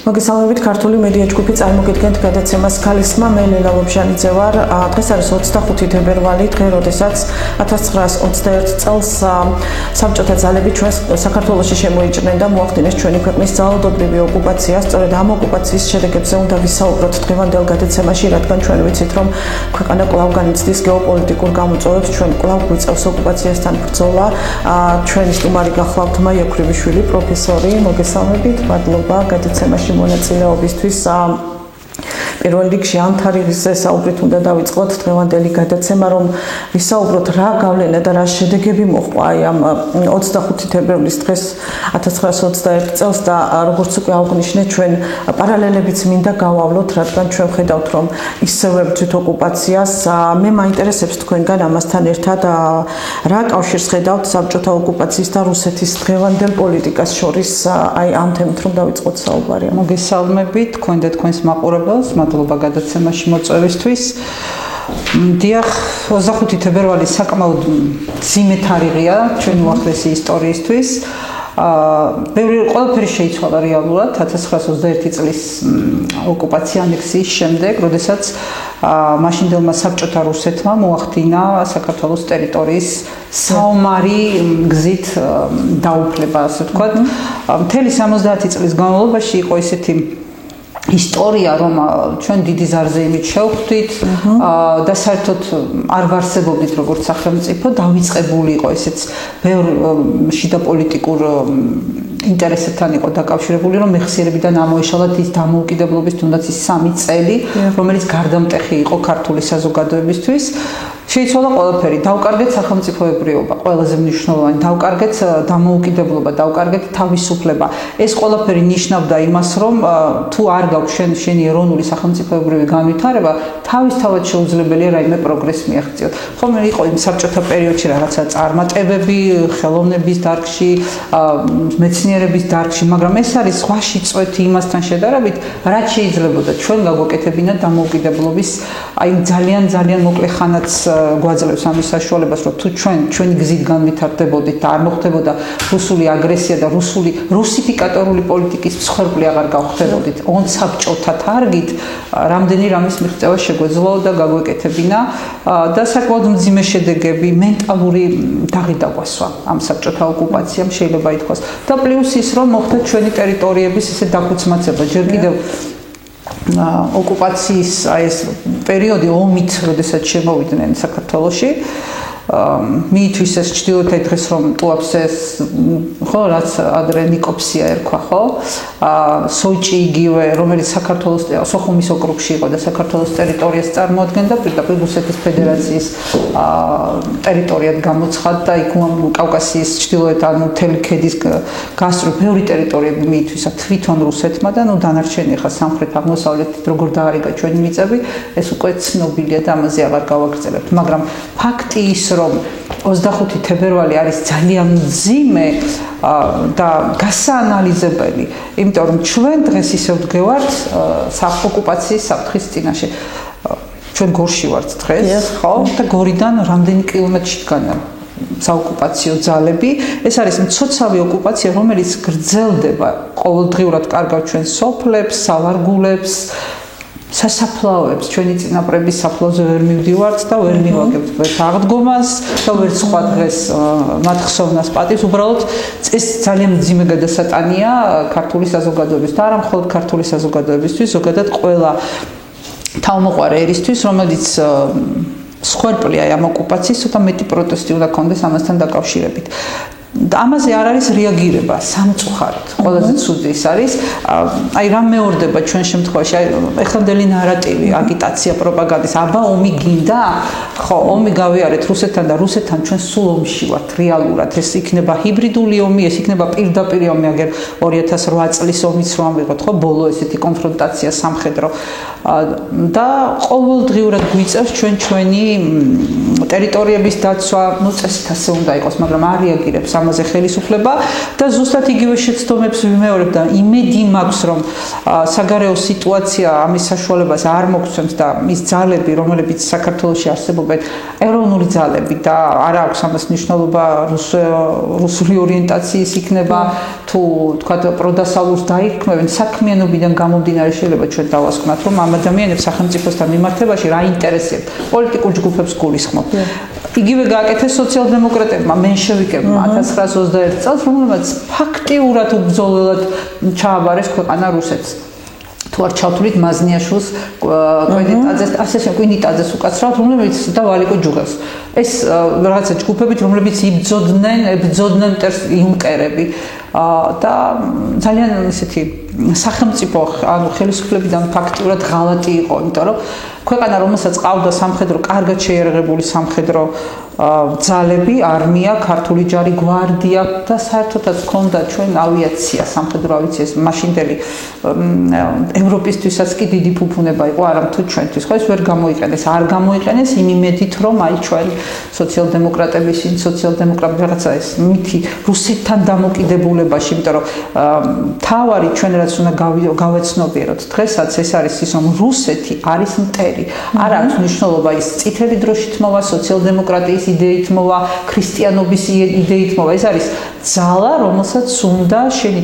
მოგესალმებით ქართული მედია ჯგუფი წარმოგიდგენთ გადაცემას ქალისმა მე ლელა ლობჟანიძე ვარ. დღეს არის 25 თებერვალი, დღე როდესაც 1921 წელს საბჭოთა ძალები ჩვენს საქართველოში შემოიჭრნენ და მოახდინეს ჩვენი ქვეყნის ძალადობრივი ოკუპაცია. სწორედ ამ ოკუპაციის შედეგებზე უნდა ვისაუბროთ დღევანდელ გადაცემაში, რადგან ჩვენ ვიცით, რომ ქვეყანა კვლავ განიცდის გეოპოლიტიკურ გამოწვევებს, ჩვენ კვლავ გვიწევს ოკუპაციასთან ბრძოლა. ჩვენი სტუმარი გახლავთ მაია ქრივიშვილი, პროფესორი. მოგესალმებით, მადლობა გადაცემაში მონაწილეობისთვის. პირველ რიგში ამ თარიღზე საუბრით უნდა დავიწყოთ დღევანდელი გადაცემა, რომ ვისაუბროთ რა გავლენა და რა შედეგები მოჰყვა ამ 25 თებერვლის დღეს 1921 წელს და როგორც უკვე აღნიშნეთ, ჩვენ პარალელებიც მინდა გავავლოთ, რადგან ჩვენ ხედავთ, რომ ისევე ვწვით ოკუპაციას. მე მაინტერესებს თქვენგან ამასთან ერთად რა კავშირს ხედავთ საბჭოთა ოკუპაციის და რუსეთის დღევანდელ პოლიტიკას შორის, აი ამ თემით რომ დავიწყოთ საუბარი. მოგესალმებით თქვენ და თქვენს მაყურებელს. მადლობა გადაცემაში მოწვევისთვის. დიახ, 25 თებერვალი საკმაოდ ძიმე თარიღია ჩვენი უახლესი ისტორიისთვის. ყველაფერი შეიცვალა რეალურად 1921 წლის ოკუპაცია ანექსიის შემდეგ, როდესაც მაშინდელმა საბჭოთა რუსეთმა მოახდინა საქართველოს ტერიტორიის საომარი გზით დაუფლება, ასე ვთქვათ. მთელი 70 წლის განმავლობაში იყო ესეთი ისტორია, რომ ჩვენ დიდი ზარზე იმით შევხვდით და საერთოდ არ ვარსებობდით როგორც სახელმწიფო, დავიწყებული იყო ესეც ბევრ შიდა პოლიტიკურ ინტერესებთან იყო დაკავშირებული, რომ მეხსიერებიდან ამოეშალა ის დამოუკიდებლობის თუნდაც ის 3 წელი, რომელიც გარდამტეხი იყო ქართული საზოგადოებისთვის. შეიცვალა ყველაფერი, დავკარგეთ სახელმწიფოებრიობა, ყველაზე მნიშვნელოვანი, დავკარგეთ დამოუკიდებლობა, დავკარგეთ თავისუფლება. ეს ყველაფერი ნიშნავდა იმას, რომ თუ არ გაქვს შენი ეროვნული სახელმწიფოებრივი განვითარება, თავისთავად შეუძლებელია რაიმე პროგრესი მიაღწიოთ. ხომ იყო იმ საბჭოთა პერიოდში რაღაცა წარმატებები, ხელოვნების დარგში, მეცნიერების დარგში, მაგრამ ეს არის სხვაში წვეთი იმასთან შედარებით, რაც შეიძლებოდა ჩვენ გაგვეკეთებინა დამოუკიდებლობის, აი ძალიან მოკლე ხანაც გვაძლევს ამის საშუალებას, რომ თუ ჩვენი გზით განვითარდებოდით და არ მოხდებოდა რუსული აგრესია და რუსიფიკატორული პოლიტიკის მსხვერპლი აღარ გავხდებოდით, საბჭოთა თარგით, რამდენი რამის მიღწევა შეგვეძლო და გაგვეკეთებინა და საკმაოდ მძიმე შედეგები, მენტალური დაღი-დაგვასვა ამ საბჭოთა ოკუპაციამ შეიძლება ითქვას. და პლუს ის, რომ მოხდა ჩვენი ტერიტორიების ესე დაქუცმაცება, ჯერ კიდევ ოკუპაციის ეს პერიოდი ომით, როდესაც შემოვიდნენ საქართველოში, მიითვისეს ეს ჩრდილოეთი დღეს რომ ტუაფსეს, ხო, რაც ადრე ნიკოფსია ერქვა, ხო? სოჭი იგივე, რომელიც საქართველოს სოხუმის ოკრუგში იყო და საქართველოს ტერიტორიას წარმოადგენდა, პირდაპირ რუსეთის ფედერაციის ტერიტორიად გამოცხადდა, იქ კავკასიის ჩრდილოეთ, ანუ მთელი ქედის გასწვრივ ბევრი ტერიტორიები მიითვისა თვითონ რუსეთმა და დანარჩენი ხა სამხრეთ აღმოსავლეთით როგორ დაარიგა ჩვენი მიწები, ეს უკვე ცნობილია და ამაზე აღარ გავაგრძელებთ, მაგრამ ფაქტი ის რომ 25 თებერვალი არის ძალიან მძიმე და გასაანალიზებელი, იმიტომ რომ ჩვენ დღეს ისევ ვდგევართ ოკუპაციის საფრთხის წინაშე. ჩვენ გორში ვართ დღეს, ხო? და გორიდან რამდენი კილომეტრში დგანან საოკუპაციო ძალები. ეს არის მცოცავი ოკუპაცია, რომელიც გრძელდება ყოველდღიურად კარგავ ჩვენ სოფლებს, სავარგულებს, სასაფლაოებს, ჩვენი წინაპრების საფლავზე ვერ მივდივართ და ვერ მივაგებთ ვერ აღდგომას და ვერ სხვა დღეს მათ ხსოვნას პატივს. უბრალოდ ეს ძალიან მძიმე გადასატანია ქართული საზოგადოებისთვის და არა მხოლოდ ქართული საზოგადოებისთვის, ზოგადად ყველა თავმოყარე ერისთვის, რომელიც მსხვერპლია ამ ოკუპაციის, ცოტა მეტი პროტესტი უნდა კონდეს ამასთან დაკავშირებით. ამაზე არ არის რეაგირება სამწუხაროდ. ყველაზე ცუდი ის არის, აი რა მეორდება ჩვენ შემთხვევაში, აი ეხლამდელი ნარატივი, აგიტაცია, პროპაგანდის, აბა ომი გინდა? ხო, ომი გავიარეთ რუსეთთან და რუსეთთან ჩვენ სულ ომში ვართ რეალურად. ეს იქნება ჰიბრიდული ომი, ეს იქნება პირდაპირ ომი, აგერ 2008 წლის ომიც რომ ამიღოთ, ხო, ბოლო ესეთი კონფრონტაცია სამხედრო და ყოველდღიურად გვიწევს ჩვენი ტერიტორიების დაცვა, წესით ასე უნდა იყოს, მაგრამ არ რეაგირებს ამაზე ხელისუფლება და ზუსტად იგივე შეცდომებს ვიმეორებ და იმედი მაქვს, რომ საგარეო სიტუაცია ამის საშუალებას არ მოგცემს და ის ძალები, რომლებიც საქართველოში არსებობენ, ეროვნული ძალები და არ აქვს ამას მნიშვნელობა რუსული ორიენტაციის იქნება თუ თქვათ პროდასავლურს დაირქმევენ, საქმიანობიდან გამომდინარე შეიძლება ჩვენ დავასკვნათ, რომ ამ ადამიანებს სახელმწიფოსთან მიმართებაში რა ინტერესებს პოლიტიკურ ჯგუფებს გულისხმობ. იგივე გააკეთეს სოციალ-დემოკრატებმა, მენშევიკებმა 1921 წელს, რომლებიც ფაქტიურად უბრძოლველად ჩააბარეს ქვეყანა რუსეთს. თუ არ ჩავთვლით მაზნიაშვილს, კვინიტაძეს უკაცრავთ, რომლებიც და ვალიკო ჯუღელს. ეს რაღაცა ჯგუფებით, რომლებიც იბრძოდნენ იუნკერები და ძალიან ისეთი სახელმწიფო, ანუ ხელისუფლებიდან ფაქტიურად ღალატი იყო, იმიტომ რომ ქვეყანა, რომელსაც ყავდა სამხედრო, კარგად შეიარაღებული სამხედრო ძალები, არმია, ქართული ჯარი, გვარდია და საერთოდაც ჰქონდა ჩვენ ავიაცია, სამხედრო ავიაციის მაშინდელი ევროპისთვისაც კი დიდი ფუფუნება იყო, არამთუ ჩვენთვის. ხო, ეს ვერ გამოიყენეს, არ გამოიყენეს იმ იმედით, რომ აი ჩვენ სოციალ-დემოკრატების, რაღაცა ეს მითი რუსეთთან დამოკიდებულებაში, იმიტომ რომ თავარი ჩვენ რაც უნდა გავეცნობიეროთ დღესაც ეს არის ის, რომ რუსეთი არის მტერი. არ აქვს მნიშვნელობა ის წითელი დროშით მოვა, სოციალ-დემოკრატიის იდეით მოვა, ქრისტიანობის იდეით მოვა. ეს არის ძალა, რომელსაც უნდა შენი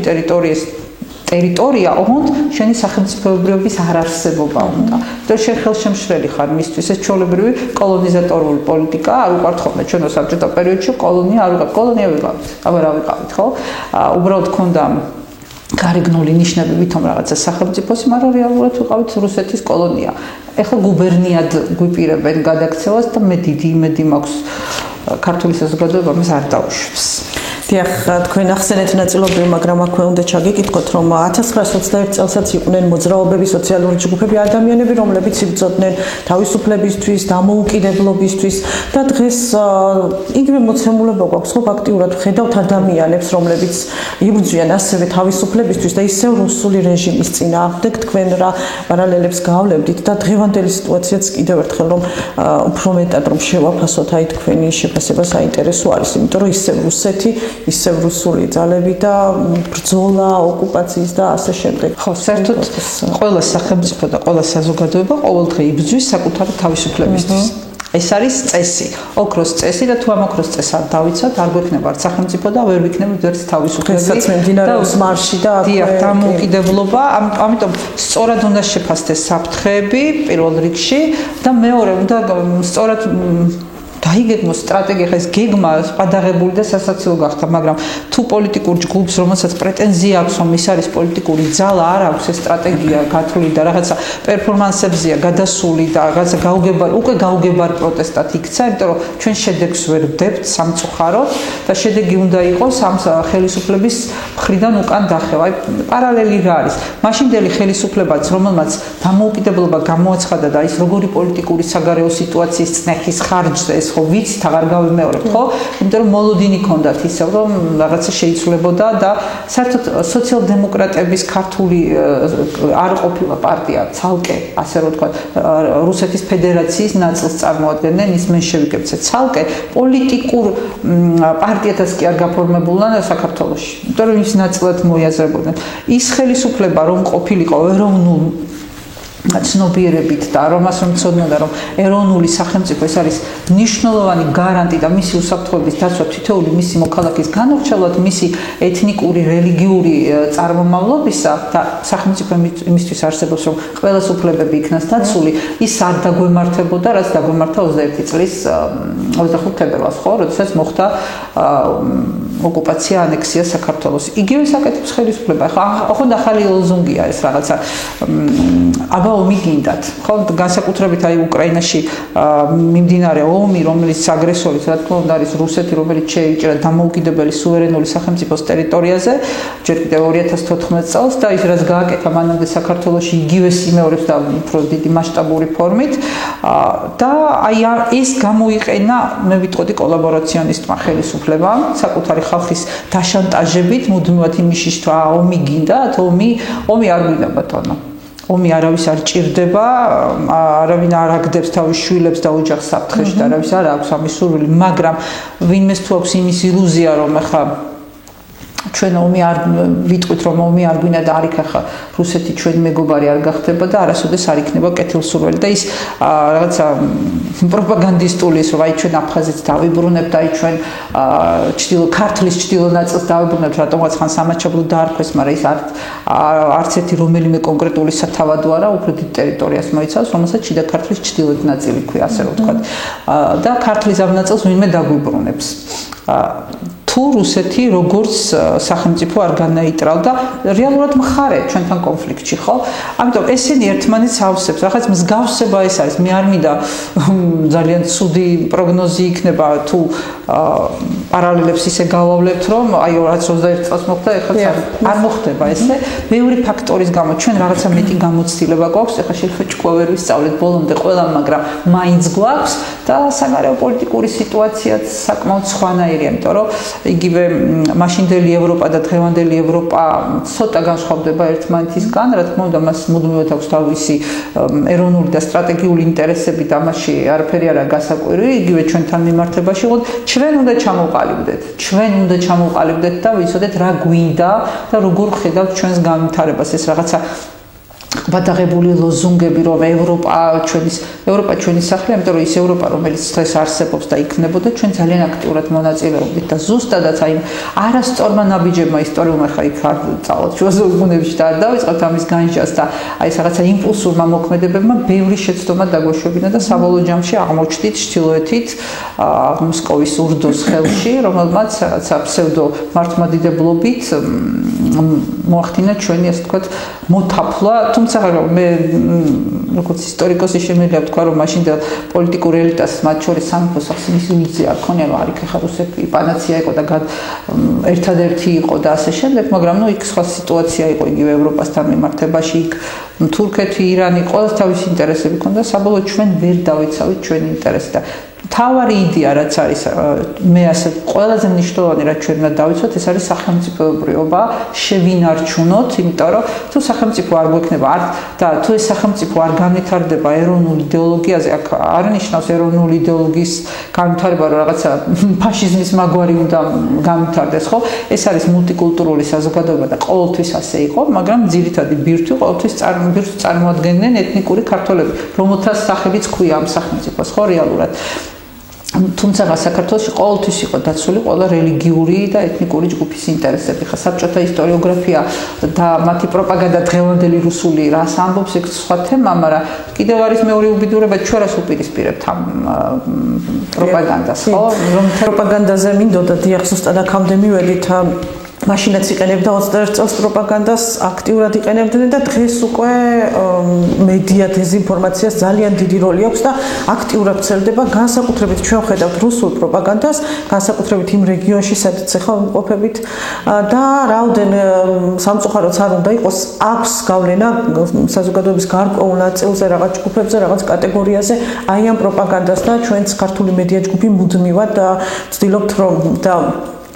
ტერიტორია, ოღონდ შენი სახელმწიფოებრიობის არარსებობა უნდა. და შენ ხელშემშლელი ხარ მისთვის. ეს ჩვეულებრივი კოლონიზატორული პოლიტიკა არ უყვართ ხოლმე ჩვენო საბჭოთა პერიოდში კოლონია ვიყავით. აბა რა ვიყავით, ხო? უბრალოდ ქონდა გარეგნული ნიშნები ვითომ რაღაცა სახელმწიფოს, მაგრამ რეალურად ვიყავით რუსეთის კოლონია. ეხლა გუბერნიად გვიპირებენ გადაქცევას და მე დიდი იმედი მაქვს ქართული საზოგადოება მას არ დაუშვებს. დიახ, თქვენ ახსენეთ ნაწილობრივ, მაგრამ აქვე უნდა ჩაგეკითხოთ, რომ 1921 წელსაც იყვნენ მოძრაობები, სოციალური ჯგუფები, ადამიანები, რომლებიც იბრძოდნენ თავისუფლებისთვის, დამოუკიდებლობისთვის და დღეს იგივე მოცემულობა გვაქვს, ხო, ფაქტიურად ვხედავთ ადამიანებს, რომლებიც იბრძვიან ასევე თავისუფლებისთვის და ისევ რუსული რეჟიმის წინააღმდეგ. თქვენ რა პარალელებს გავლებდით და დღევანდელი სიტუაციაც კიდევ ერთხელ რომ უფრო მეტად რომ შევაფასოთ, აი თქვენი შეფასება საინტერესო არის, იმიტომ რომ ისევ რუსეთი ისევ რუსული ძალები და ბრძოლა, ოკუპაციის და ასე შემდეგ. ხო, საერთოდ ყველა სახელმწიფო და ყველა საზოგადოება ყოველდღე იბრძვის საკუთარი თავისუფლებისთვის. ეს არის წესი, ოქროს წესი და თუ ამ ოქროს წესს არ დავიცავთ, არ გვექნება არც სახელმწიფო და ვერ ვიქნებით ვერც თავისუფლები. ესაც მიმდინარეობს მარში და დამოუკიდებლობა, ამიტომ სწორად უნდა შეფასდეს საფრთხეები პირველ რიგში და მეორე უნდა სწორად დაიგეგმოს სტრატეგია, ხა ეს გეგმა ყადაღებული და სასაცილო გახდა, მაგრამ თუ პოლიტიკურ ჯგუფს, რომელსაც პრეტენზია აქვს, რომ ის არის პოლიტიკური ძალა, არ აქვს ეს სტრატეგია გათვლილი და რაღაცა პერფორმანსებზია გადასული და რაღაცა გაუგებარ პროტესტად იქცა, იმიტომ რომ ჩვენ შედეგს ვერ ვდებთ სამწუხაროდ და შედეგი უნდა იყოს ამ ხელისუფლების მხრიდან უკან დახევა. აი პარალელი რა არის? მაშინდელი ხელისუფლებაც, რომელმაც დამოუკიდებლობა გამოაცხადა და ის როგორი პოლიტიკური საგარეო სიტუაციის წნეხის ხარჯზე ეს ხო ვიცით, აღარ გავიმეორებ, ხო? იმიტომ რომ მოლოდინი ჰქონდათ ისევ, რომ რაღაცა შეიცვლებოდა და საერთოდ სოციალ-დემოკრატების ქართული არ ყოფილა პარტია, ცალკე, ასე რომ ვთქვათ, რუსეთის ფედერაციის ნაწილს წარმოადგენდნენ ის მენშევიკებიც, ცალკე პოლიტიკურ პარტიათაც კი არ გაფორმებულან საქართველოში. იმიტომ რომ ის ნაწილად მოიაზრებოდნენ. ის ხელისუფლება რომ ყოფილიყო ეროვნულ ცნობიერებით და რომას რომ ცოდნოდა რომ ეროვნული სახელმწიფო ეს არის მნიშვნელოვანი გარანტი და მისი უსაფრთხოების დაცვა თითოეული მისი მოქალაქის განორჩეულად მისი ეთნიკური, რელიგიური წარმომავლობისა და სახელმწიფო იმისთვის არსებობს რომ ყველას უფლებები იქნას დაცული, ის არ დაგვემართებოდა, რაც დაგვემართა 21 წლის 25 თებერვალს, ხო, როდესაც მოხდა ოკუპაცია, ანექსია საქართველოს. იგივე საკეთებს ხელისუფლება. ხო, ახალი ლოზუნგია ეს რაღაცა აბა ომი გინდათ. ხო, განსაკუთრებით აი უკრაინაში მიმდინარე ომი, რომელიც აგრესორის, რა თქმა უნდა, არის რუსეთი, რომელიც შეიჭრა დამოუკიდებელი სუვერენული სახელმწიფოს ტერიტორიაზე, ჯერ კიდევ 2014 წელს და ის რაც გააკეთა მანამდე საქართველოში იგივე სიმეორებს და უფრო დიდი მასშტაბური ფორმით და აი ეს გამოიყენა, მე ვიტყოდი კოლაბორაციონისტმა ხელისუფლებამ, საკუთარი ხალხის დაშანტაჟებით, მუდმივად იმის შიშვა, ომი გინდათ, ომი არ გვინდა ბატონო. ომი არავის არ ჭირდება, არავინ არ აგდებს თავის შვილებს და ოჯახს საფრთხეში და არავის არ აქვს ამის სურვილი, მაგრამ ვინმეს თუ აქვს იმის ილუზია, რომ ახლა ჩვენ ომი არ ვიტყვით რომ ომი არ გვინდა და არ იქ ახლა რუსეთი ჩვენი მეგობარი არ გახდება და არასოდეს არ იქნება კეთილსურველი და ის რაღაცა პროპაგანდისტული ის რომ აი ჩვენ აფხაზეთს დავიბრუნებთ აი ჩვენ ქართლის ჩრდილო ნაწილს დავიბრუნებთ რატომაც ხან სამაჩაბლო დაარქვეს მაგრამ ის არც ერთი რომელიმე კონკრეტული სათავადო არა უფრო დიდ ტერიტორიას მოიცავს რომელსაც შიდა ქართლის ჩრდილოეთ ნაწილი ქვია ასე რომ ვთქვათ და ქართლის ამ ნაწილს ვინმე დაგვიბრუნებს თუ რუსეთი როგორც სახელმწიფო არ განაიტრალდა რეალურად მხარე ჩვენთან კონფლიქტში ხო? ამიტომ ესენი ერთმანეთს ავსებს. რაღაც მსგავსება ეს არის. მე არ მინდა ძალიან ცუდი პროგნოზი იქნება თუ პარალელებს ისე გავავლებთ რომ აი 2021 წელს მოხდა ეხლა არ მოხდება ესე. მეორე ფაქტორის გამო ჩვენ რაღაცა მეტი გამოცდილება გვაქვს. ეხლა შეიძლება ჭკუა ვერ ვისწავლეთ ბოლომდე ყველა, მაგრამ მაინც გვაქვს და საგარეო პოლიტიკური სიტუაციაც საკმაოდ სხვანაირია, იმიტომ რომ იგივე მაშინდელი ევროპა და დღევანდელი ევროპა ცოტა განსხვავდება ერთმანეთისგან, რა თქმა უნდა, მას მუდმივად აქვს თავისი ეროვნული და სტრატეგიული ინტერესები და მასში არაფერი არა გასაკვირი, იგივე ჩვენთან მიმართებაში, ჩვენ უნდა ჩამოვყალიბდეთ და ვიცოდეთ რა გვინდა და როგორ ხედავთ ჩვენს განვითარებას ეს რაღაცა ბადაღებული ლოზუნგები რომ ევროპა ჩვენი სახლია, იმიტომ რომ ის ევროპა რომელიც დღეს არსებობს და იქნებოდა ჩვენ ძალიან აქტიურად მონაწილეობდით და ზუსტადაც აი არასწორმა ნაბიჯებმა ისტორიულმა ხა იქ არ წავთ შუაზღვიურებში და არ დავიწყოთ ამის განჯას და აი ეს რაღაცა იმპულსურმა მოქმედებებმა ბევრი შეცდომა დაგვეშვებინა და საბოლოო ჯამში აღმოჩნდით ჩრდილოეთით მოსკოვის ურდოს ხელში რომელმაც რაღაცა ფსევდო მართლმადიდებლობით მოახდინა ჩვენი ასე ვთქვათ მოთაფლა თუმცა მე როგორც ისტორიკოსი შემიძლია ვთქვა რომ მაშინდელ პოლიტიკურ ელიტას მათ შორის სამეფო სახლის ილუზია არ ქონია რომ არ იქ რუსეთი პანაცია იყო და ერთადერთი იყო და ასე შემდეგ მაგრამ იქ სხვა სიტუაცია იყო იგივე ევროპასთან მიმართებაში იქ თურქეთი ირანი ყოველს თავისი ინტერესები ჰქონდა საბოლოოდ ჩვენ ვერ დავიცავით ჩვენი ინტერესი და თავარი იდეა რაც არის მე ასე ყველაზე მნიშვნელოვანი რაც ჩვენ უნდა დავიცვათ ეს არის სახელმწიფოებრიობა შევინარჩუნოთ იმიტომ რომ თუ სახელმწიფო არ გვექნება და თუ ეს სახელმწიფო არ განვითარდება ეროვნულ იდეოლოგიაზე აქ არ ნიშნავს ეროვნული იდეოლოგიის განვითარება რომ რაღაცა ფაშიზმის მაგვარი უნდა განვითარდეს ხო ეს არის მულტიკულტურული საზოგადოება და ყოველთვის ასე იყო მაგრამ ძირითადი ბირთვი ყოველთვის წარმოადგენენ ეთნიკური ქართველები რომელთაც სახელიც ქვია ამ სახელმწიფოს ხო რეალურად თუმცა საქართველოში ყოველთვის იყო დაცული ყველა რელიგიური და ეთნიკური ჯგუფის ინტერესები. ხა საბჭოთა ისტორიოგრაფია და მათი პროპაგანდა დღევანდელი რუსული რას ამბობს ეგ სხვა თემა, მაგრამ კიდევ არის მეორე უბედურება ჩვენ რას უპირისპირებთ ამ პროპაგანდას, ხო? რომ პროპაგანდაზე მინდოდა დიახ ზუსტად აქამდე მივედით მაშინაც იყენებდა 21 წელს პროპაგანდას აქტიურად იყენებდნენ და დღეს უკვე მედია დეზინფორმაციას ძალიან დიდი როლი აქვს და აქტიურად ვრცელდება განსაკუთრებით ჩვენ ხედავთ რუსულ პროპაგანდას განსაკუთრებით იმ რეგიონში სადაც ახლა ვიმყოფებით და რაოდენ სამწუხაროც არ უნდა იყოს აქვს გავლენა საზოგადოების გარკვეულ ნაწილზე რაღაც ჯგუფებზე რაღაც კატეგორიაზე აი ამ პროპაგანდას და ჩვენც ქართული მედია ჯგუფი მუდმივად ვცდილობთ რომ და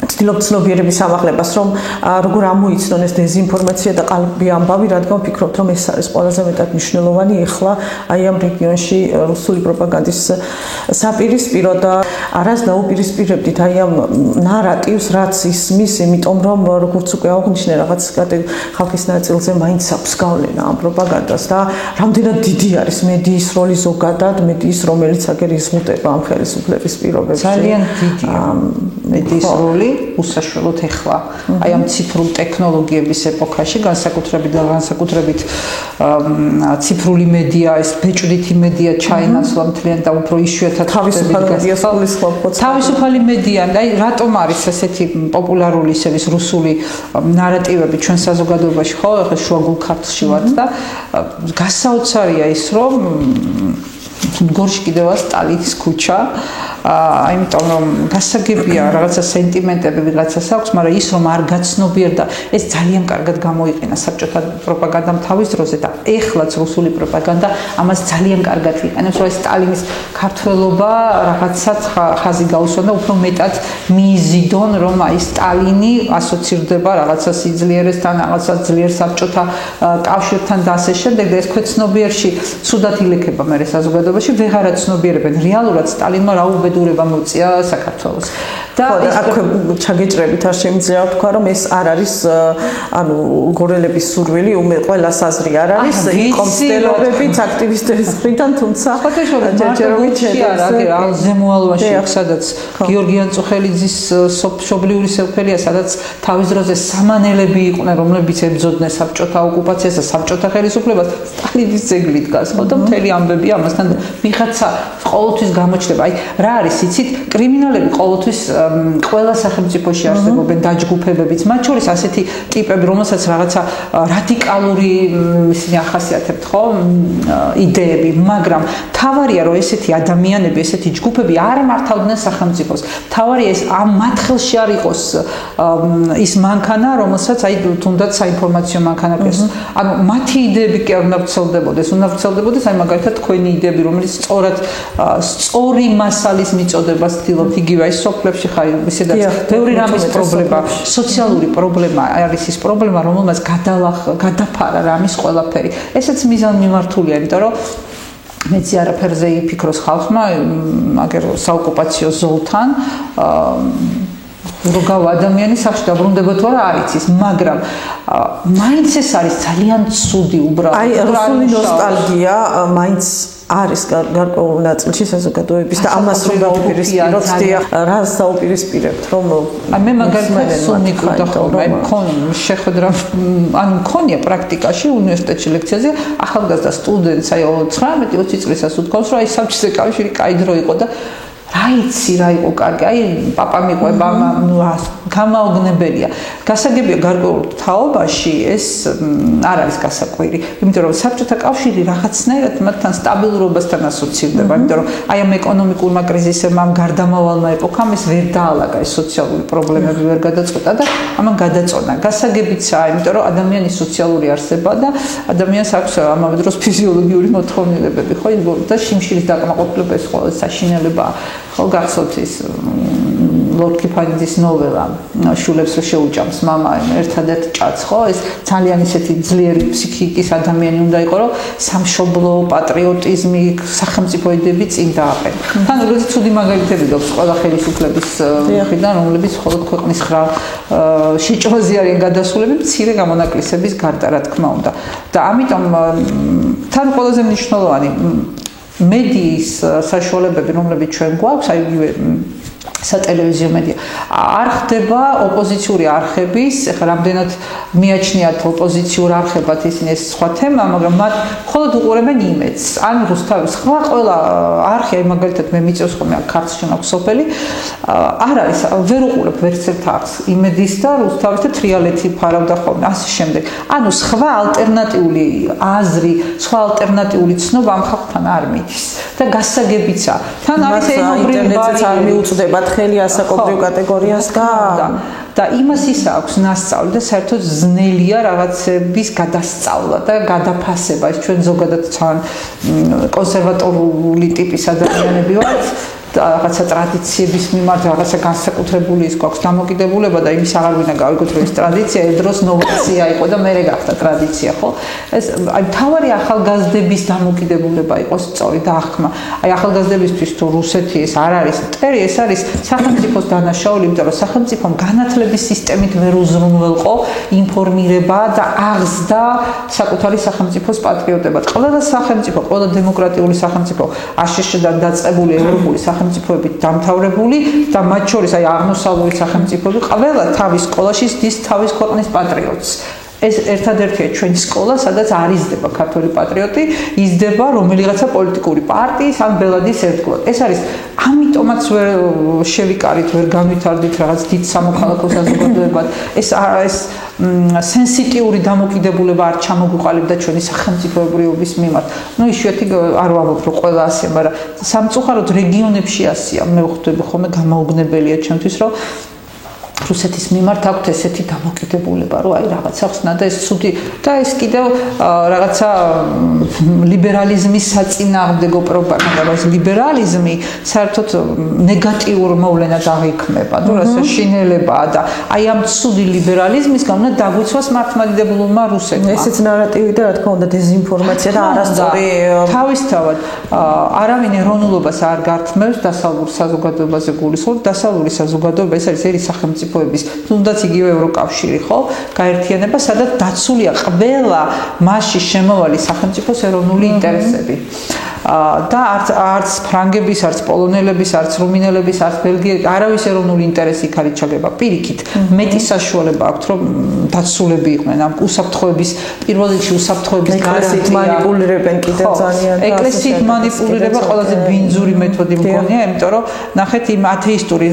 ცდილობთ ცნობიერების ამაღლებას, რომ როგორ ამოიცნონ ეს დეზინფორმაცია და ყალბი ამბავი, რადგან ვფიქრობთ, რომ ეს არის ყველაზე მეტად მნიშვნელოვანი ეხლა აი ამ რეგიონში რუსული პროპაგანდის საპირისპირო და არას დაუპირისპირებდით აი ამ ნარატივს, რაც ისმის, იმიტომ რომ როგორც უკვე აღნიშნე, რაღაც ხალხის ნაწილზე მაინც აქვს გავლენა ამ პროპაგანდას და რამდენად დიდი არის მედიის როლი ზოგადად, მედიის რომელიც აგერ იზღუდება ამ ხელისუფლების პირობებში. ძალიან დიდია მედიის როლი უსაშველოდ ეხლა აი ამ ციფრულ ტექნოლოგიების ეპოქაში განსაკუთრებით ციფრული მედია ეს ბეჭდვითი მედია ჩაინაცვლა მთლიან და უფრო იშვიათად თავისუფალი მედია აი რატომ არის ესეთი პოპულარული ისევის რუსული ნარატივები ჩვენ საზოგადოებაში ხო ეხლა შუაგულ ქართლში ვართ და გასაოცარია ის რომ გორში კიდევ სტალინის ქუჩა იმიტომ რომ გასაგებია რაღაცა სენტიმენტები ვიღაცას აქვს, მაგრამ ის რომ არ გაცნობიერ და ეს ძალიან კარგად გამოიყენა საბჭოთა პროპაგანდამ თავის დროზე და ეხლაც რუსული პროპაგანდა ამას ძალიან კარგად იყენებს, რომ სტალინის ქართველობა რაღაცაც ხაზი გაუსვა და უფრო მეტად მიიზიდონ, რომ აი სტალინი ასოცირდება რაღაცა სიძლიერესთან, რაღაცა ძლიერ საბჭოთა კავშირთან და ასე შემდეგ და ეს ქვეცნობიერში ცუდად ილექება მე საზოგადოებაში, ვეღარა ცნობიერებენ რეალურად სტალინმა რა უბედურება მოწია საქართველოს. და აქ ჩაგეჭრებით არ შემიძლია თქვა რომ ეს არ არის ანუ გორელების სურვილი, ყველას აზრი არ არის, კონსტელობებით აქტივისტების მხრიდან, თუმცა ჯერჯერობით შედა ზემოალვაში, სადაც გიორგი ანწუხელიძის მშობლიური სოფელია, სადაც თავის დროზე სამანელები იყვნენ, რომლებიც ებრძოდნენ საბჭოთა ოკუპაციას და საბჭოთა ხელისუფლებას, სტალინის ძეგლი დგას, ხო და მთელი ამბები ამასთან ვიღაცა ყოველთვის გამოჩნდება. აი რა არის, იცით, კრიმინალები ყოველთვის ყველა სახელმწიფოში არსებობენ დაჯგუფებებიც, მათ შორის ასეთი ტიპები, რომელსაც რაღაცა რადიკალური ისინი ახასიათებთ, ხო, იდეები, მაგრამ თავარია რომ ესეთი ადამიანები, ესეთი ჯგუფები არ მართავდნენ სახელმწიფოს. თავარია ეს ამ მათ ხელში არ იყოს ის მანქანა, რომელსაც აი თუნდაც საინფორმაციო მანქანა ყავს. ანუ მათი იდეები კი არ უნდა ვრცელდებოდეს, აი მაგალითად თქვენი იდეები, რომელიც სწორი მასალის მიწოდებას ცდილობთ, იგივე ის სოფლებში ხარ ისედაც ბევრი რამის პრობლემა, სოციალური პრობლემა არის ის პრობლემა, რომელმაც გადაფარა რამის ყველაფერი. ესეც მიზანმიმართულია, იმიტომ რომ მეც არაფერზე იფიქროს ხალხმა, აგერ საოკუპაციო ზოლთან როგორ ადამიანი სახში დაბრუნდება თუ არა არ იცის, მაგრამ მაინც ეს არის ძალიან ცუდი უბრალოდ. აი რუსული ნოსტალგია მაინც არის გარკვეულ ნაწილში საზოგადოების და ამას რომ დაუპირისპიროთ, რას დაუპირისპირებთ, რომ მე მაგალითად სულ მიკუდა ხოლმე, შეხვედრა, ანუ მქონია პრაქტიკაში უნივერსიტეტში ლექციაზე, ახალგაზრდა სტუდენტს, აი 19-20 წლისას უთქვამს, რომ აი საბჭოთა კავშირი კაი დრო იყო და რა იცი რა იყო კარგი, აი პაპა მიყვება, გამაოგნებელია. გასაგებია გარკვეულ თაობაში ეს არ არის გასაკვირი, იმიტომ რომ საბჭოთა კავშირი რაღაცნაირად მათთან სტაბილურობასთან ასოცირდება, იმიტომ რომ აი ამ ეკონომიკურმა კრიზისებმა, ამ გარდამავალმა ეპოქამ ეს ვერ დაალაგა, ეს სოციალური პრობლემები ვერ გადაწყვეტა და ამან გადაწონა. გასაგებიცაა, იმიტომ რომ ადამიანის სოციალური არსება და ადამიანს აქვს ამავე დროს ფიზიოლოგიური მოთხოვნილებები, ხო, და შიმშილის დაკმაყოფილება ეს ყველა საშინელებაა. ხო გახსოვთ ის ლორდ კიფანიძის ნოველა შულებს რო შეუჭამს მამა ერთადერთ ჭაც, ხო, ეს ძალიან ისეთი ძლიერი ფსიქიკის ადამიანი უნდა იყო, რომ სამშობლო, პატრიოტიზმი, სახელმწიფო იდეები წინ დააყენა. თან როდის ცუდი მაგალითები გვაქვს ყველა ხელისუფლების მხრიდან, რომლებიც მხოლოდ ქვეყნის ხრა შეჭრაზე არიან გადასულები, მცირე გამონაკლისების გარდა, რა თქმა უნდა. და ამიტომ თან ყველაზე მნიშვნელოვანი მედიის საშუალებები, რომლებიც ჩვენ გვაქვს, აი სატელევიზიო მედია, არ ხდება ოპოზიციური არხების, ეხლა რამდენად მიაჩნიათ ოპოზიციურ არხებად ისინი ეს სხვა თემა, მაგრამ მათ მხოლოდ უყურებენ იმედს. ან რუსთავის სხვა ყველა არხი, აი მაგალითად მე მიწევს ხოლმე ქართლში მაქვს სოფელი, არ არის, ვერ უყურებ ვერცერთ არხს, იმედის და რუსთავის და თრიალეთი ფარავდა ხოლმე, ასე შემდეგ. ანუ სხვა ალტერნატიული აზრი, სხვა ალტერნატიული ცნობა ამ ხალხთან არ მიდის და გასაგებიცა. თან არის ენობრივი არ მიუწვდება ხელი ასაკობრივ კატეგორიას და იმას ის აქვს ნასწავლი და საერთოდ ძნელია რაღაცების გადასწავლა და გადაფასება. ეს ჩვენ ზოგადად თან კონსერვატორული ტიპის ადამიანები ვართ. რაღაცა ტრადიციების მიმართ რაღაცა განსაკუთრებული ის გვაქვს დამოკიდებულება და იმის აღარ ვინა გავიგოთ რომ ეს ტრადიცია ერთ დროს ნოვაცია იყო და მერე გახდა ტრადიცია, ხო? ეს აი თავარი ახალგაზრდების დამოკიდებულება იყოს სწორი და აღქმა. აი ახალგაზრდებისთვის თუ რუსეთი ეს არ არის მტერი, ეს არის სახელმწიფოს დანაშაული, იმიტომ რომ სახელმწიფომ განათლების სისტემით ვერ უზრუნველყო ინფორმირება და აღზრდა საკუთარი სახელმწიფოს პატრიოტებად. ყველა სახელმწიფო, ყველა დემოკრატიული სახელმწიფო აშშ-დან დაწყებული ევროპული სახელმწიფოებით დამთავრებული და მათ შორის აი აღმოსავლური სახელმწიფოები ყველა თავის სკოლაში ზდის თავის ქვეყნის პატრიოტს. ეს ერთადერთია ჩვენი სკოლა, სადაც არ იზრდება ქართველი პატრიოტი, იზრდება რომელიღაცა პოლიტიკური პარტიის ან ბელადის ერთგულად. ეს არის ამიტომაც ვერ შევიკარით, ვერ განვითარდით რაღაც დიდ სამოქალაქო საზოგადოებად. ეს სენსიტიური დამოკიდებულება არ ჩამოგვიყალიბდა ჩვენი სახელმწიფოებრიობის მიმართ. იშვიათი არ ვამბობ, რომ ყველა ასეა, მაგრამ სამწუხაროდ რეგიონებში ასეა. მე ვხვდები ხოლმე გამაოგნებელია ჩემთვის, რომ რუსეთის მიმართ აქვს ესეთი დამოკიდებულება, რომ აი რაღაცა ხსნა და ეს ცუდი და ეს კიდევ რაღაცა ლიბერალიზმის საწინააღმდეგო პროპაგანდა, ეს ლიბერალიზმი საერთოდ ნეგატიურ მოვლენად აღიქმება, თუ რასაც შინელებაა და აი ამ ცუდი ლიბერალიზმისგან უნდა დაგვიცვას მართლმადიდებულმა რუსეთმა. ესეც ნარატივი და რა თქმა უნდა დეზინფორმაცია და არასწორი თავისთავად არავინ ეროვნულობას არ გართმევს დასავლურ საზოგადოებაზე გულისხმობ, დასავლური საზოგადოება ეს არის ერი სახელმწიფოების თუნდაც იგივე ევროკავშირი ხო გაერთიანება, სადაც დაცულია ყველა მასში შემოვალი სახელმწიფოს ეროვნული ინტერესები. და არც ფრანგების, არც პოლონელების, არც რუმინელების, არც ბელგიელების არავის ეროვნული ინტერესი იქ არ იჩაგება. პირიქით, მეტი საშუალება აქვთ, რომ დაცულები იყვნენ ამ უსაფრთხოების პირველ რიგში უსაფრთხოების გარანტია. მანიპულირებენ კიდევ ძალიან. ეკლესიით მანიპულირება ყველაზე ბინძური მეთოდი მგონია, იმიტომ რომ ნახეთ იმ ათეისტური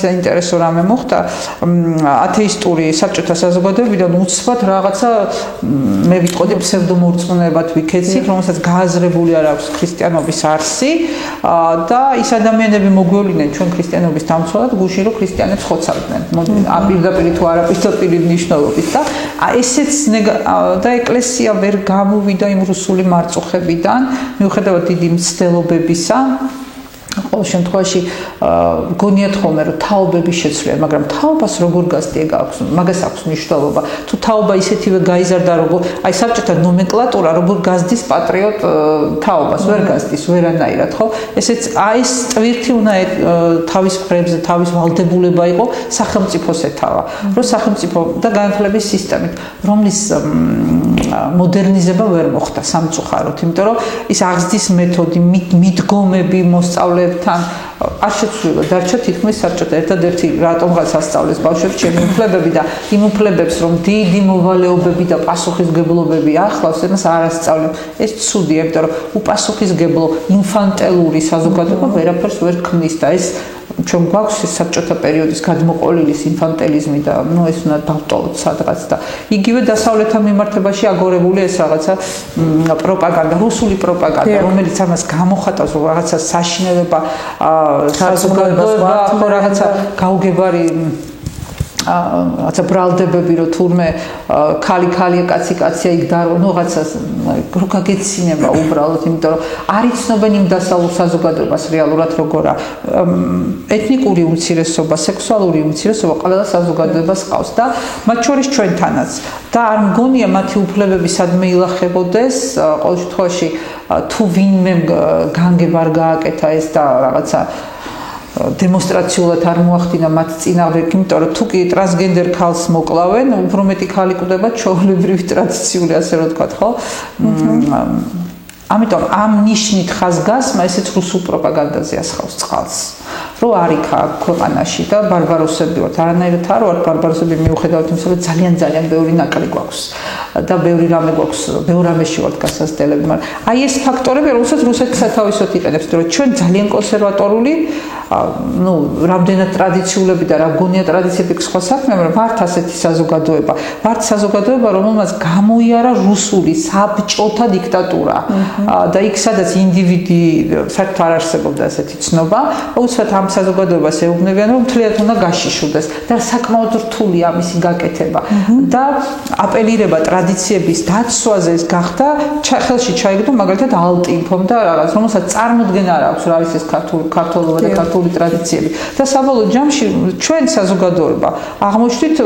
საინტერესო რამე მოხდა, ათეისტური საბჭოთა საზოგადოებიდან უცბად რაღაცა მე ვიტყოდი ფსევდომორწმუნეებად ვიქეცით, რომელსაც გააზრებული არ აქვს ქრისტიანობის არსი და ის ადამიანები მოგვევლინენ ჩვენ ქრისტიანობის დამცველად გუშინ რომ ქრისტიანებს ხოცავდნენ. პირდაპირ თუ არაპირდაპირ მნიშვნელობით და ესეც და ეკლესია ვერ გამოვიდა იმ რუსული მარწუხებიდან მიუხედავად დიდი მცდელობებისა. ყოველ შემთხვევაში გონიათ ხოლმე რომ თაობების შეცვლია, მაგრამ თაობას როგორ გასწია გაქვს, მაგას აქვს მნიშვნელობა. თუ თაობა ისეთივე გაიზარდა, როგორ აი საბჭოთა ნომენკლატურა როგორ გასდის პატრიოტ თაობას, ვერ გასდის ვერანაირად, ხო? ესეც აი ეს ტვირთი უნდა თავის მხრებზე, თავის ვალდებულება იყო სახელმწიფოს ეთავა. რომ სახელმწიფო და განათლების სისტემით, რომლის მოდერნიზება ვერ მოხდა სამწუხაროდ, იმიტომ რომ ის აღზრდის მეთოდი, მიდგომები მოსწავლე თან არ შეცვლილა დარჩა თითქმის საბჭოთა ერთადერთი რატომღაც ასწავლეს ბავშვებს ჩემი უფლებები და იმ უფლებებს რომ დიდი მოვალეობები და პასუხისგებლობები ახლავს მას არ ასწავლებს. ეს ცუდია, იმიტომ რომ უპასუხისგებლო ინფანტელური საზოგადოება ვერაფერს ვერ ქმნის და ეს ჩვენ გვაქვს საბჭოთა პერიოდის გადმოყოლილი ინფანტელიზმი და ეს უნდა დავტოვოთ სადღაც და იგივე დასავლეთთან მიმართებაში აგორებული ეს რაღაცა პროპაგანდა, რუსული პროპაგანდა, რომელიც ამას გამოხატავს რომ რაღაცა საშინელება საზოგადოება რაღაცა გაუგებარი რაღაცა ბრალდებები რომ თურმე ქალი კაცია იქ და რაღაცა რო გაგეცინება უბრალოდ, იმიტომ რომ არ იცნობენ იმ დასავლურ საზოგადოებას რეალურად როგორა ეთნიკური უმცირესობა, სექსუალური უმცირესობა ყველა საზოგადოებას ყავს და მათ შორის ჩვენთანაც და არ მგონია მათი უფლებები სადმე ილახებოდეს. ყოველ შემთხვევაში თუ ვინმე განგება არ გააკეთა ეს და რაღაცა დემონსტრაციულად არ მოახდინა მათ წინააღმდეგ, იმიტომ რომ თუ კი ტრანსგენდერ ქალს მოკლავენ, უფრო მეტი ქალი კვდება ჩვეულებრივი ტრადიციული ასე რომ თქვა, ხო? ამიტომ ამ ნიშნით ხაზგასმა ესეც რუსულ პროპაგანდაზე ასხავს წყალს. რო არ იქა ქვეყანაში და ბარბაროსები ვართ, არანაირად არ ვართ ბარბაროსები მიუხედავად იმისა, რომ ძალიან ბევრი ნაკლი გვაქვს და ბევრი რამე გვაქვს, ბევრ რამეში ვართ გასასწრებელი, მაგრამ აი ეს ფაქტორები, რომელსაც რუსეთი სათავისოდ იყენებს, რომ ჩვენ ძალიან კონსერვატორული, რამდენად ტრადიციულები და რა გონია ტრადიციები სხვა საქმე, მაგრამ ვართ ასეთი საზოგადოება, ვართ საზოგადოება, რომელმაც გამოიარა რუსული საბჭოთა დიქტატურა და იქ სადაც ინდივიდი საერთოდ არ არსებობდა ასეთი ცნობა, უცბად ამ საზოგადოებას ეუბნებიან, რომ მთლიანად უნდა გაშიშულდეს და საკმაოდ რთულია ამისი გაკეთება და აპელირება ტრადიციების დაცვაზე ეს გახდა ხელში ჩაიგდო მაგალითად ალტინფომ და რაღაც, რომელსაც წარმოდგენა არ აქვს რა არის ეს ქართულობა და ქართული ტრადიციები და საბოლოო ჯამში ჩვენ საზოგადოება აღმოჩნდით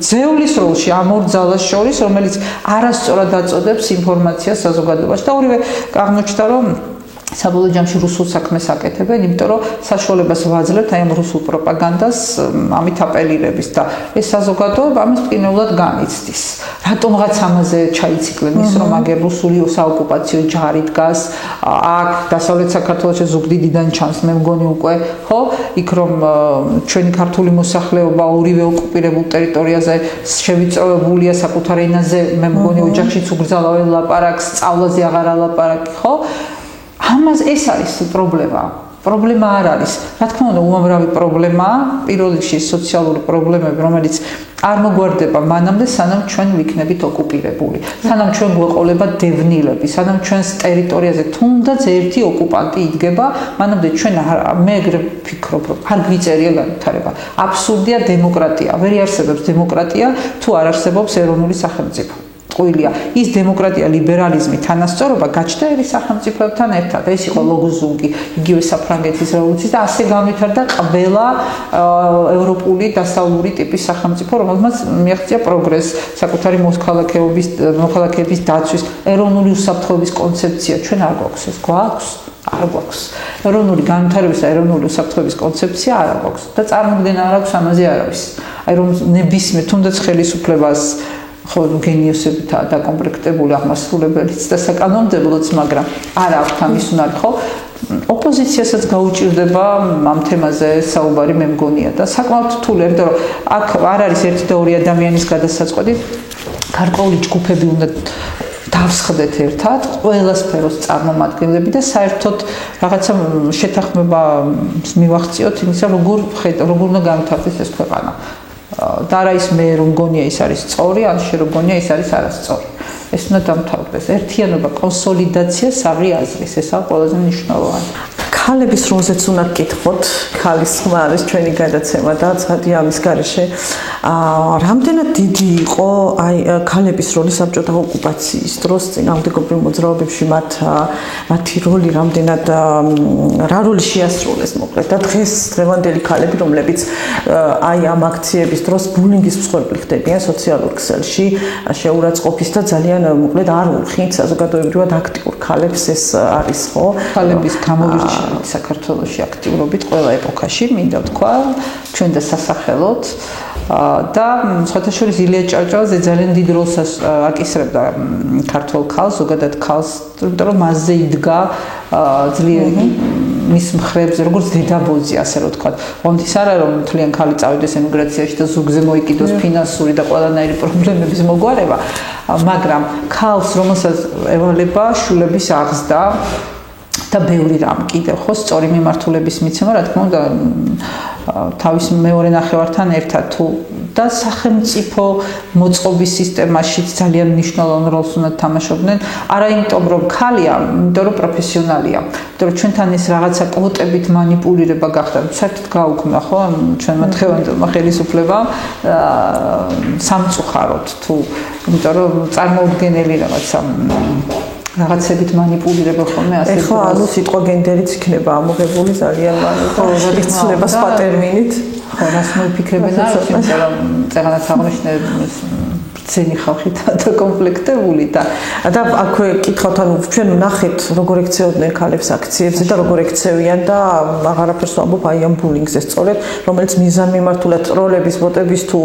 ძევლის როლში ამ ორ ძალას შორის, რომელიც არასწორად აწოდებს ინფორმაციას საზოგადოებაში და ორივე აღმოჩნდა რომ საბოლოო ჯამში რუსულ საქმეს აკეთებენ, იმიტომ რომ საშუალებას ვაძლევთ აი ამ რუსულ პროპაგანდას ამით აპელირების და ეს საზოგადოება ამის მტკივნეულად განიცდის. რატომღაც ამაზე ჩაიციკლენ ის რომ აგერ რუსული საოკუპაციო ჯარი დგას აქ დასავლეთ საქართველოში ზუგდიდიდან ჩანს მე მგონი უკვე ხო იქ რომ ჩვენი ქართული მოსახლეობა ორივე ოკუპირებულ ტერიტორიაზე შევიწროებულია საკუთარ ენაზე მე მგონი ოჯახშიც უგრძალავენ ლაპარაკს სწავლაზე აღარ ალაპარაკი ხო ამას ეს არის პრობლემა. პრობლემა არ არის. რა თქმა უნდა, უამრავი პრობლემაა, პირველ რიგში სოციალური პრობლემები, რომელიც არ მოგვარდება მანამდე, სანამ ჩვენ ვიქნებით ოკუპირებული. სანამ ჩვენ გვეყოლება დევნილები, სანამ ჩვენს ტერიტორიაზე თუნდაც ერთი ოკუპანტი იდგება, მანამდე ჩვენ მე ეგრე ვფიქრობ, რომ არ გვიწერია განვითარება. აბსურდია დემოკრატია. ვერ იარსებებს დემოკრატია, თუ არ არსებობს ეროვნული სახელმწიფო. ყოლია ის დემოკრატია ლიბერალიზმი თანასწორობა გაჩნდა ერი სახელმწიფოებთან ერთად ეს იყო ლოგოზუნგი იგივე საფრანგეთის რევოლუციის და ასე განვითარდა ყველა ევროპული დასავლური ტიპის სახელმწიფო რომელმაც მიაღწია პროგრესს საკუთარი მოქალაქეების დაცვის ეროვნული უსაფრთხოების კონცეფცია ჩვენ არ გვაქვს ეს გვაქვს არ გვაქვს ეროვნული განვითარების და ეროვნული უსაფრთხოების კონცეფცია არ გვაქვს და წარმოქმნა არ აქვს ამაზე არავის აი რომ ნებისმიერ თუნდაც ხელისუფლებას ხო გენიოსებითაა დაკომპლექტებული აღმასრულებელიც და საკანონმდებლოც, მაგრამ არ აქვს ამის უნარი, ხო? ოპოზიციასაც გაუჭირდება ამ თემაზე საუბარი მე მგონია და საკმაოდ რთულია, იმიტომ რომ აქ არ არის ერთი და ორი ადამიანის გადასაწყვეტი, გარკვეული ჯგუფები უნდა დავსხდეთ ერთად, ყველა სფეროს წარმომადგენლები და საერთოდ რაღაცა შეთანხმება მივახციოთ იმისა, როგორ უნდა განვითარდეს ეს ქვეყანა. და რა ის მე რომ გონია ის არის სწორი, ან შე რომ გონია ის არის არასწორი. ეს უნდა დამთავრდეს. ერთიანობა, კონსოლიდაცია, საღი აზრის, ესაა ყველაზე მნიშვნელოვანი. ქალების როლზეც უნდა გკითხოთ, ქალის ხმა არის ჩვენი გადაცემა და ცხადია ამის გარეშე. რამდენად დიდი იყო აი ქალების როლი საბჭოთა ოკუპაციის დროს წინააღმდეგობრივ მოძრაობებში მათი როლი რამდენად რა როლი შეასრულეს მოკლედ და დღევანდელი ქალები რომლებიც აი ამ აქციების დროს ბულინგის მსხვერპლი ხდებიან სოციალურ ქსელში შეურაცხყოფის და ძალიან მოკლედ არ უხინთ საზოგადოებრივად აქტიურ ქალებს ეს არის ხო ქალების გამოვირჩევით საქართველოში აქტიურობით ყველა ეპოქაში მინდა ვთქვა ჩვენ და სასახელოდ და სხვათა შორის ილია ჭავჭავაძე ძალიან დიდ როლს აკისრებდა ქართულ ქალს, ზოგადად ქალს, იმიტომ რომ მასზე იდგა ძლიერი მის მხრებზე, როგორც დედაბოძი, ასე რომ ვთქვათ. ოღონდ ის არა რომ მთლიან ქალი წავიდეს ემიგრაციაში და ზუგზე მოიკიდოს ფინანსური და ყველანაირი პრობლემების მოგვარება, მაგრამ ქალს, რომელსაც ევალება შვილების აღზრდა და ბევრი რამ კიდევ ხო სწორი მიმართულების მიცემა რა თქმა უნდა თავის მეორე ნახევართან ერთად თუ და სახელმწიფო მოწყობის სისტემაში ძალიან მნიშვნელოვან როლს უნდა თამაშობდნენ არა იმიტომ რომ ქალია, იმიტომ რომ პროფესიონალია. იმიტომ რომ ჩვენთან ეს რაღაცა კვოტებით манипуლირება გახდა. საერთოდ გაუქმდა ხო ჩვენმა დღევანდელმა ხელისუფლებამ სამწუხაროდ თუ იმიტომ რომ წარმოუდგენელი რაღაცებით манипуლირება ხოლმე ასე ეხლა ანუ სიტყვა გენდერიც იქნება ამოღებული ძალიან მალე იცნება სხვა ტერმინით ხო რას მოფიქრებენ არის იმიტომ რომ წეგანაც აღნიშნე ძენი ხალხით და კომპლექტებული და აქვე კითხავთ ანუ ჩვენ ნახეთ როგორ ექცეოდნენ ქალებს აქციებზე და როგორ ექცევიან და აღარაფერს ვამბობ აი ამ ბულინგზე სწორედ რომელიც მიზანმიმართულად როლების ვოტების თუ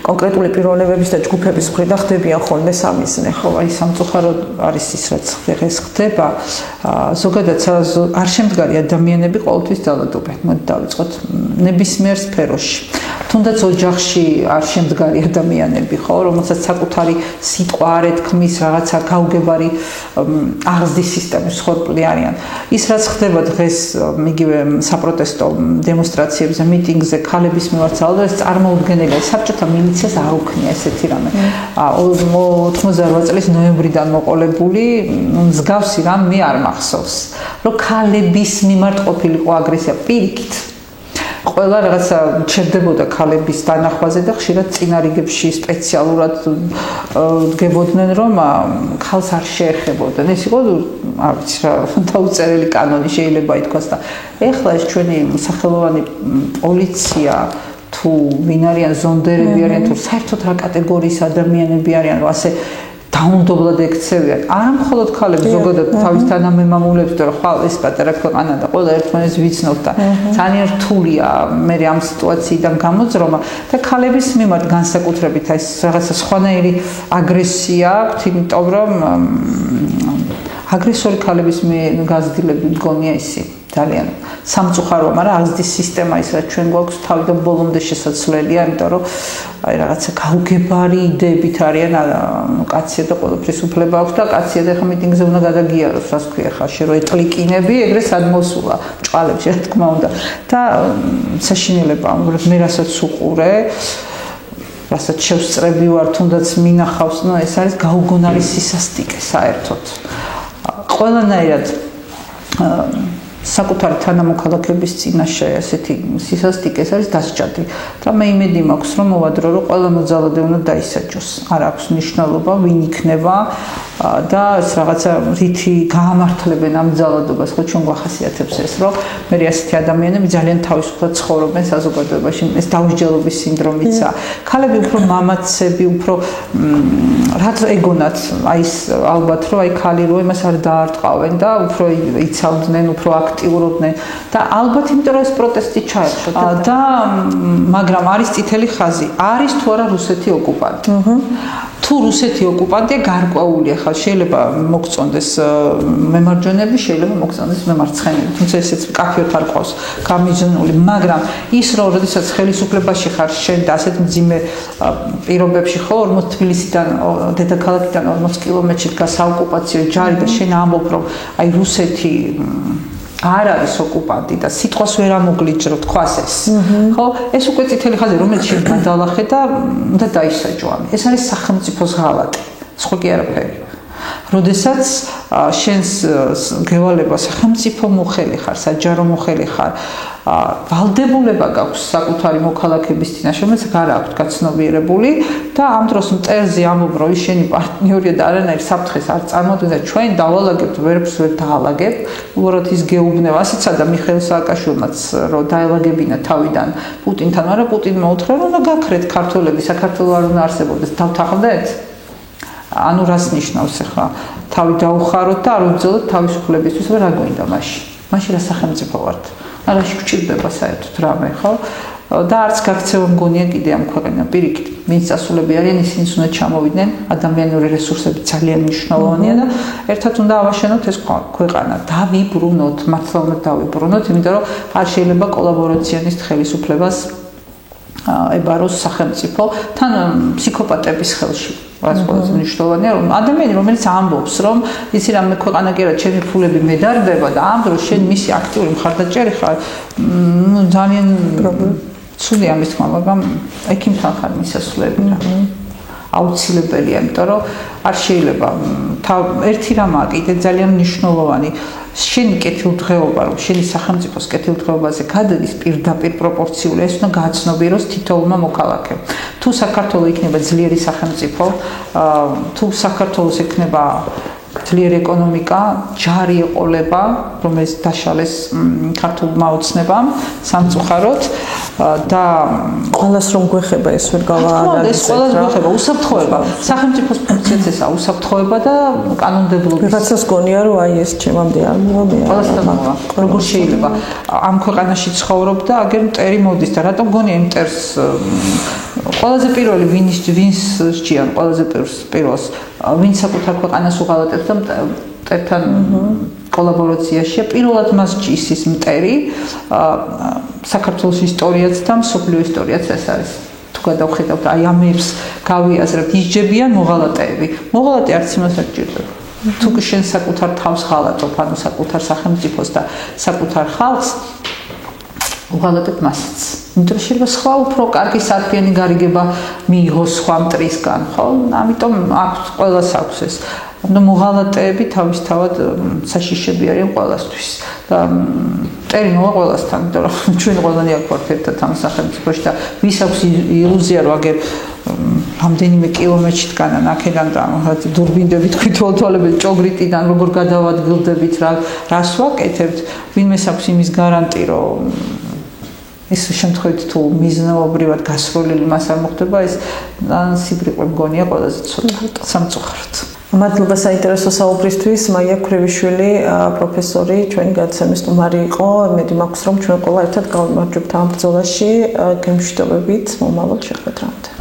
კონკრეტული პიროვნებების და ჯგუფების მხრიდან ხდებიან ხოლმე სამიზნე ხო აი სამწუხაროდ არის ის რაც დღეს ხდება ზოგადად არ შემდგარი ადამიანები ყოველთვის ძალადობენ მოდი დავიწყოთ ნებისმიერ სფეროში თუნდაც ოჯახში არ შემდგარი ადამიანები ხო რომელსაც საკუთარი სიტყვა არ ეთქმის რაღაცა გაუგებარი აღზრდის სისტემის მსხვერპლი არიან ის რაც ხდება დღეს იგივე საპროტესტო დემონსტრაციებზე მიტინგზე ქალების მიმართ ძალადობას წარმოუდგენელია საბჭოთა მილიციას არ უქნია ესეთი რამე 88 წლის ნოემბრიდან მოყოლებული მსგავსი რამ მე არ მახსოვს რომ ქალების მიმართ ყოფილიყო აგრესია პირიქით ყველა რაღაცა ჩერდებოდა ქალების დანახვაზე და ხშირად წინარიგებში სპეციალურად დგებოდნენ რომ ქალს არ შეეხებოდნენ ეს იყო არ ვიცი რა დაუწერელი კანონი შეიძლება ითქვას და ეხლა ეს ჩვენი სახელოვანი პოლიცია თუ ვინ არიან ზონდერები არიან თუ საერთოდ რა კატეგორიის ადამიანები არიან რომ ასე დაუნდობლად ექცევიან. არა მხოლოდ ქალები, ზოგადად თავის თანამემამულებს, რომ ხვალ ეს პატარა ქვეყანა და ყველა ერთმანეთს ვიცნობთ და ძალიან რთულია მე ამ სიტუაციიდან გამოძრომა და ქალების მიმართ განსაკუთრებით ეს რაღაცა სხვანაირი აგრესია აქვთ, იმიტომ რომ აგრესორი ქალების გაზრდილები მგონია ისი ძალიან სამწუხაროა, მაგრამ აღზრდის სისტემა ის რაც ჩვენ გვაქვს თავიდან ბოლომდე შესაძლებელია, იმიტომ რომ აი რაღაცა გაუგებარი იდეებით არიან კაცია და ყველაფრის უფლება აქვს და კაცია და ხა მიტინგზე უნდა გადაგიაროს, რას ქვია ხა შე რო ეტლიკინები, ეგრე სად მოსულა ჭყალებში რა თქმა უნდა და საშინელება მე რასაც უყურე რასაც შევსწრები ვარ თუნდაც მინახავს, ნუ ეს არის გაუგონარი სისასტიკე საერთოდ ყველანაირად საკუთარი თანამოქალაქეების წინაშე ასეთი სისასტიკე ეს არის დასჭადი და მე იმედი მაქვს რომ მოვადრო რომ ყველა მოძალადე უნდა დაისაჯოს არ აქვს მნიშვნელობა ვინ იქნება და ეს რაღაცა რითი გაამართლებენ ამ ძალადობას ხო ჩვენ გვახასიათებს ეს რომ მე ასეთი ადამიანები ძალიან თავისუფლად ცხოვრობენ საზოგადოებაში ეს დაუსჯელობის სინდრომიცა ქალები უფრო მამაცები უფრო რაც ეგონათ აი ეს ალბათ რომ აი ქალი რო იმას არ დაარტყავენ და უფრო იცავდნენ უფრო აქტიურობდნენ და ალბათ იმიტომ რომ ეს პროტესტი ჩაერთო და მაგრამ არის წითელი ხაზი არის თუ არა რუსეთი ოკუპანტი თუ რუსეთი ოკუპანტია გარკვეულია ხა შეიძლება მოგწონდეს მემარჯვენეები შეიძლება მოგწონდეს მემარცხენეები თუმცა ესეც კაფეოთ არ ყავს გამიზნული მაგრამ ის რომ როდესაც ხელისუფლებაში ხარ შენ და ასეთ მძიმე პირობებში ხო 40 თბილისიდან დედაქალაქიდან 40 კილომეტრში დგას საოკუპაციო ჯარი და შენ ამბობ რომ აი რუსეთი არ არის ოკუპანტი და სიტყვას ვერ ამოგლიჯრო თქვას ეს ხო ეს უკვე წითელი ხაზი რომელიც შენ გადალახე და უნდა დაისაჯო ამი ეს არის სახელმწიფოს ღალატი სხვა კი არაფერი როდესაც შენს გევალება სახელმწიფო მოხელი ხარ საჯარო მოხელი ხარ ვალდებულება გაქვს საკუთარი მოქალაქეების წინაშე რომელიც არ აქვს გაცნობიერებული და ამ დროს მტერზე ამბობ რომ ის შენი პარტნიორია და არანაირ საფრთხეს არ წარმოადგენს და ჩვენ დავალაგებთ ვერაფერს ვერ დაალაგებთ უბრალოდ ის გეუბნება ასეცა და მიხეილ სააკაშვილმაც რომ დაელაგებინა თავიდან პუტინთან მაგრამ პუტინმა უთხრა რომ უნდა გაქრეთ ქართველები საქართველოს არ უნდა არსებობდეს დავთანხმდეთ ანუ რას ნიშნავს ახლა თავი დაუხაროთ და არ უძელოთ თავისუფლებისთვის რა გვინდა მაშინ რა სახელმწიფო ვართ არაში გჭირდება საერთოდ რამე ხო და არც გაქცევა მგონია კიდე ამ ქვეყანამ პირიქით ვინც წასულები არიან ისინიც უნდა ჩამოვიდნენ ადამიანური რესურსები ძალიან მნიშვნელოვანია და ერთად უნდა ავაშენოთ ეს ქვეყანა დავიბრუნოთ მართლა უნდა დავიბრუნოთ იმიტომ რომ არ შეიძლება კოლაბორაციონის ხელისუფლებას ებაროს სახელმწიფო თან ფსიქოპატების ხელში რაც ყველაზე მნიშვნელოვანია რომ ადამიანი რომელიც ამბობს რომ იცი რა მე ქვეყანა კი არა ჩემი ფულები მე დარდება და ამ დროს შენ მისი აქტიური მხარდაჭერი ხარ ძალიან ცუდი ამის თქმა მაგრამ ექიმთან ხარ მისასვლელი რა აუცილებელია იმიტომ რომ არ შეიძლება ერთი რამაა კიდე ძალიან მნიშვნელოვანი შენი კეთილდღეობა რომ შენი სახელმწიფოს კეთილდღეობაზე გადადის პირდაპირ პროპორციული ეს უნდა გააცნობიეროს თითოეულმა მოქალაქემ თუ საქართველოს იქნება ძლიერი სახელმწიფო თუ საქართველოს იქნება ძლიერი ეკონომიკა ჯარი ეყოლება რომელიც დაშალეს ქართულმა ოცნებამ სამწუხაროდ და ყველას რომ გვეხება ეს ვერ გავაანალიზებთ ეს ყველას გვეხება უსაფრთხოება სახელმწიფოს ფუნქციაც ესაა უსაფრთხოება და კანონმდებლობის რაღაცას გონია რომ აი ეს ჩემამდე არ მომია როგორ შეიძლება ამ ქვეყანაში ცხოვრობ და აგერ მტერი მოდის და რატომ გონია იმ მტერს ყველაზე პირველი ვინს სჯიან ყველაზე პირველს ვინც საკუთარ ქვეყანას უღალატებს და მტერთან კოლაბორაციაში პირველად მას ჯის ის მტერი საქართველოს ისტორიაც და მსოფლიო ისტორიაც ეს არის თუ გადავხედავთ აი ამებს გავიაზრებთ ისჯებიან მოღალატეები მოღალატე არც იმას არ ჭირდება თუ შენ საკუთარ თავს ღალატობ ანუ საკუთარ სახელმწიფოს და საკუთარ ხალხს უღალატებ მასაც იმიტომ შეიძლება სხვა უფრო კარგი სარფიანი გარიგება მიიღოს სხვა მტრისგან ხო ამიტომ აქვს ყველას აქვს ეს და მოღალატეები თავისთავად საშიშები არიან ყველასთვის და მტერი მოვა ყველასთან იმიტომ რომ ჩვენ ყველანი აქ ვართ ერთად ამ სახელმწიფოში და ვის აქვს ილუზია რომ აგერ რამდენიმე კილომეტრში დგანან აქედან და დურბინდებით თვითვალებელ ჭოგრიტიდან როგორ გადავადგილდებით რას ვაკეთებთ ვინმეს აქვს იმის გარანტი რომ ის შემთხვევით თუ მიზნობრივად გასროლილი მას არ მოხდება, ეს სიბრიყე მგონია ყველაზე ცუდად სამწუხაროდ. მადლობა საინტერესო საუბრისთვის. მაია ქრევიშვილი, პროფესორი, ჩვენი გადაცემის სტუმარი იყო. მედი მაქვს რომ ჩვენ ყველა ერთად გავიმარჯვებთ ამ ბრძოლაში. გემშვიდობებით მომავალ შეხვედრამდე.